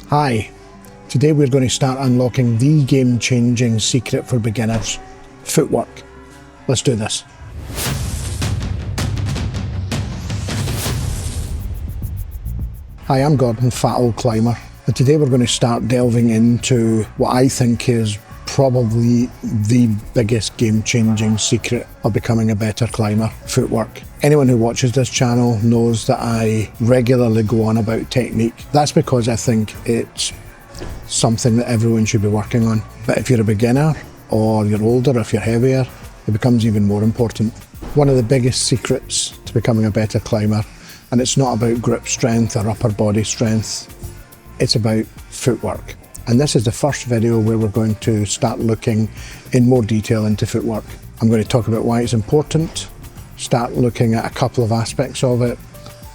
Hi, today we're going to start unlocking the game-changing secret for beginners, footwork. Let's do this. Hi, I'm Gordon, Fat Old Climber, and today we're going to start delving into what I think is probably the biggest game-changing secret of becoming a better climber, footwork. Anyone who watches this channel knows that I regularly go on about technique. That's because I think it's something that everyone should be working on. But if you're a beginner, or you're older, if you're heavier, it becomes even more important. One of the biggest secrets to becoming a better climber, and it's not about grip strength or upper body strength, it's about footwork. And this is the first video where we're going to start looking in more detail into footwork. I'm going to talk about why it's important, start looking at a couple of aspects of it,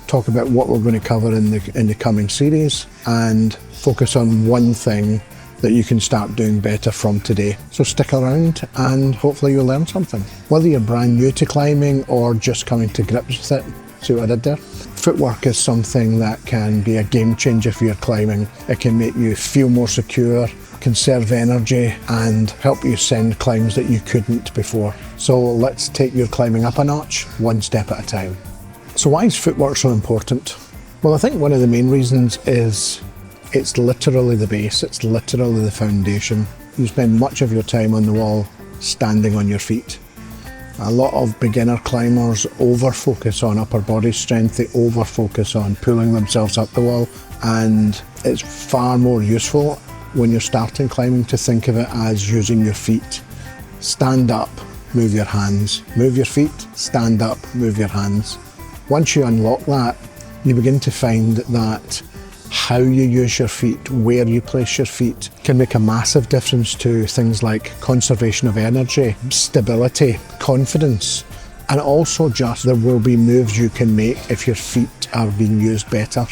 talk about what we're going to cover in the coming series, and focus on one thing that you can start doing better from today. So stick around and hopefully you'll learn something. Whether you're brand new to climbing or just coming to grips with it, see what I did there? Footwork is something that can be a game changer for your climbing. It can make you feel more secure, conserve energy, and help you send climbs that you couldn't before. So let's take your climbing up a notch, one step at a time. So why is footwork so important? Well, I think one of the main reasons is it's literally the base, it's literally the foundation. You spend much of your time on the wall standing on your feet. A lot of beginner climbers over-focus on upper body strength, they over-focus on pulling themselves up the wall, and it's far more useful when you're starting climbing to think of it as using your feet. Stand up, move your hands. Move your feet, stand up, move your hands. Once you unlock that, you begin to find that how you use your feet, where you place your feet, can make a massive difference to things like conservation of energy, stability, confidence, and also just there will be moves you can make if your feet are being used better.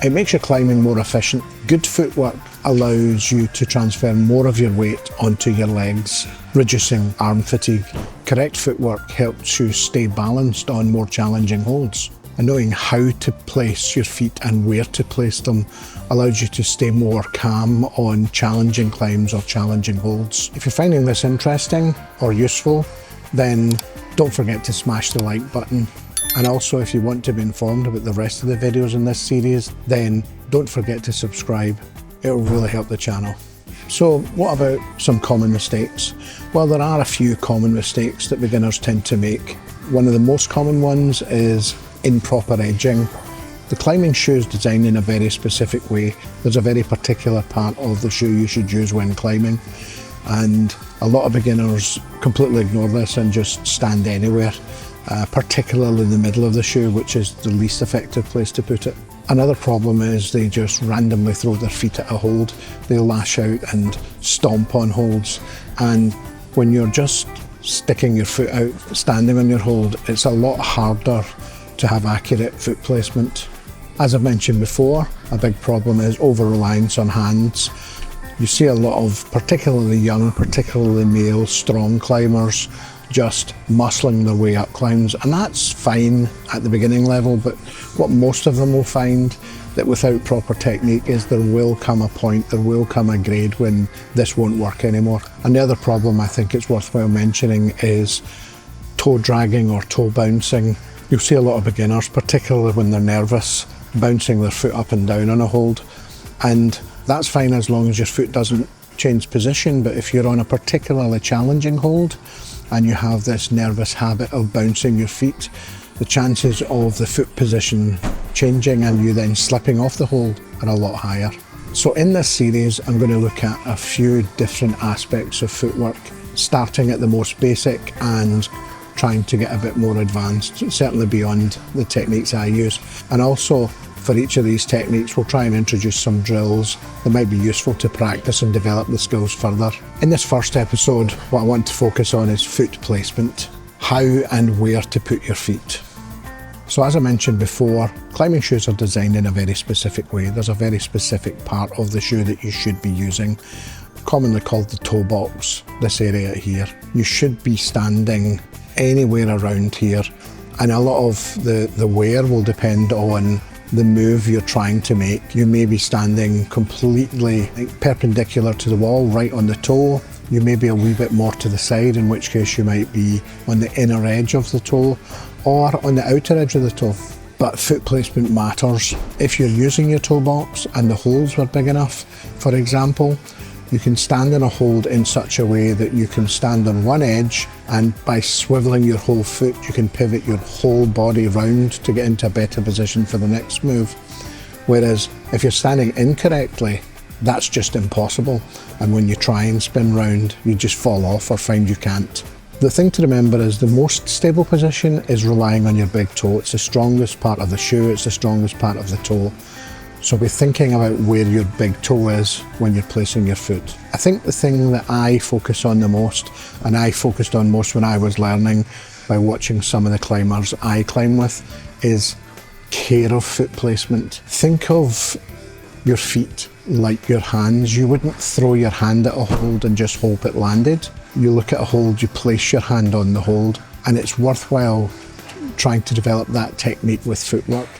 It makes your climbing more efficient. Good footwork allows you to transfer more of your weight onto your legs, reducing arm fatigue. Correct footwork helps you stay balanced on more challenging holds. And knowing how to place your feet and where to place them allows you to stay more calm on challenging climbs or challenging holds. If you're finding this interesting or useful, then don't forget to smash the like button. And also, if you want to be informed about the rest of the videos in this series, then don't forget to subscribe. It will really help the channel. So what about some common mistakes? Well, there are a few common mistakes that beginners tend to make. One of the most common ones is improper edging. The climbing shoe is designed in a very specific way. There's a very particular part of the shoe you should use when climbing, and a lot of beginners completely ignore this and just stand anywhere, particularly in the middle of the shoe, which is the least effective place to put it. Another problem is they just randomly throw their feet at a hold. They lash out and stomp on holds, and when you're just sticking your foot out, standing on your hold, it's a lot harder to have accurate foot placement. As I've mentioned before, a big problem is over-reliance on hands. You see a lot of particularly young, particularly male, strong climbers just muscling their way up climbs, and that's fine at the beginning level, but what most of them will find that without proper technique is there will come a point, there will come a grade when this won't work anymore. And the other problem I think it's worthwhile mentioning is toe dragging or toe bouncing. You'll see a lot of beginners, particularly when they're nervous, bouncing their foot up and down on a hold. And that's fine as long as your foot doesn't change position, but if you're on a particularly challenging hold and you have this nervous habit of bouncing your feet, the chances of the foot position changing and you then slipping off the hold are a lot higher. So in this series, I'm going to look at a few different aspects of footwork, starting at the most basic and trying to get a bit more advanced, certainly beyond the techniques I use. And also for each of these techniques, we'll try and introduce some drills that might be useful to practice and develop the skills further. In this first episode, what I want to focus on is foot placement, how and where to put your feet. So as I mentioned before, climbing shoes are designed in a very specific way. There's a very specific part of the shoe that you should be using, commonly called the toe box, this area here. You should be standing anywhere around here, and a lot of the wear will depend on the move you're trying to make. You may be standing completely perpendicular to the wall, right on the toe. You may be a wee bit more to the side, in which case you might be on the inner edge of the toe or on the outer edge of the toe. But foot placement matters. If you're using your toe box and the holes were big enough, for example, you can stand in a hold in such a way that you can stand on one edge, and by swiveling your whole foot you can pivot your whole body round to get into a better position for the next move. Whereas if you're standing incorrectly, that's just impossible, and when you try and spin round you just fall off or find you can't. The thing to remember is the most stable position is relying on your big toe. It's the strongest part of the shoe, it's the strongest part of the toe. So be thinking about where your big toe is when you're placing your foot. I think the thing that I focus on the most, and I focused on most when I was learning by watching some of the climbers I climb with, is care of foot placement. Think of your feet like your hands. You wouldn't throw your hand at a hold and just hope it landed. You look at a hold, you place your hand on the hold, and it's worthwhile trying to develop that technique with footwork.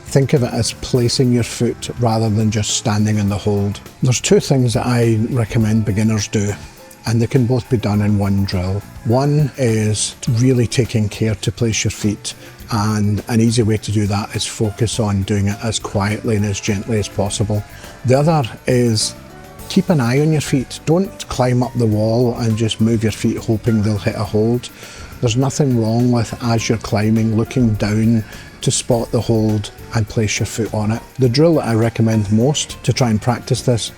Think of it as placing your foot rather than just standing in the hold. There's two things that I recommend beginners do, and they can both be done in one drill. One is really taking care to place your feet, and an easy way to do that is focus on doing it as quietly and as gently as possible. The other is keep an eye on your feet. Don't climb up the wall and just move your feet hoping they'll hit a hold. There's nothing wrong with, as you're climbing, looking down to spot the hold and place your foot on it. The drill that I recommend most to try and practice this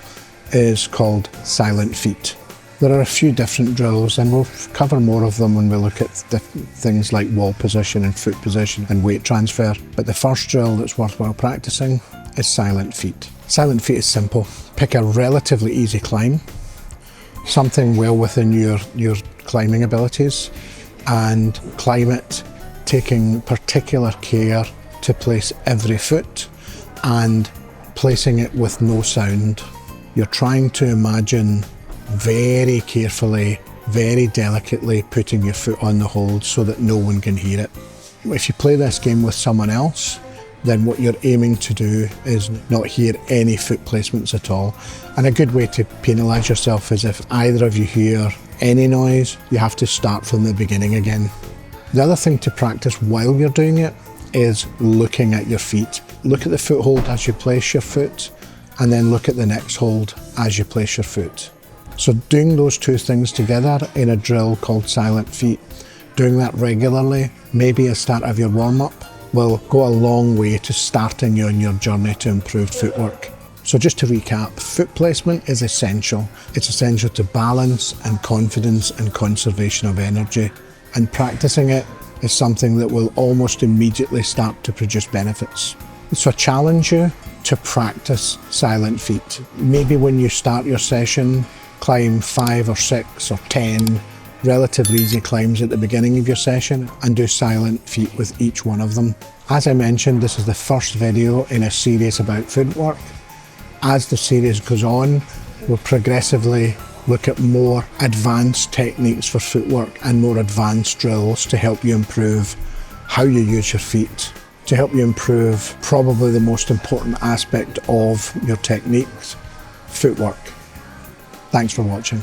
is called silent feet. There are a few different drills, and we'll cover more of them when we look at things like wall position and foot position and weight transfer. But the first drill that's worthwhile practicing is silent feet. Silent feet is simple. Pick a relatively easy climb, something well within your climbing abilities, and climb it taking particular care to place every foot and placing it with no sound. You're trying to imagine very carefully, very delicately putting your foot on the hold so that no one can hear it. If you play this game with someone else, then what you're aiming to do is not hear any foot placements at all. And a good way to penalise yourself is if either of you hear any noise, you have to start from the beginning again. The other thing to practice while you're doing it is looking at your feet. Look at the foothold as you place your foot, and then look at the next hold as you place your foot. So doing those two things together in a drill called silent feet, doing that regularly, maybe as start of your warm-up, will go a long way to starting you on your journey to improved footwork. So just to recap, foot placement is essential. It's essential to balance and confidence and conservation of energy. And practicing it is something that will almost immediately start to produce benefits. So I challenge you to practice silent feet. Maybe when you start your session, climb 5 or 6 or 10 relatively easy climbs at the beginning of your session and do silent feet with each one of them. As I mentioned, this is the first video in a series about footwork. As the series goes on, we'll progressively look at more advanced techniques for footwork and more advanced drills to help you improve how you use your feet, to help you improve probably the most important aspect of your techniques, footwork. Thanks for watching.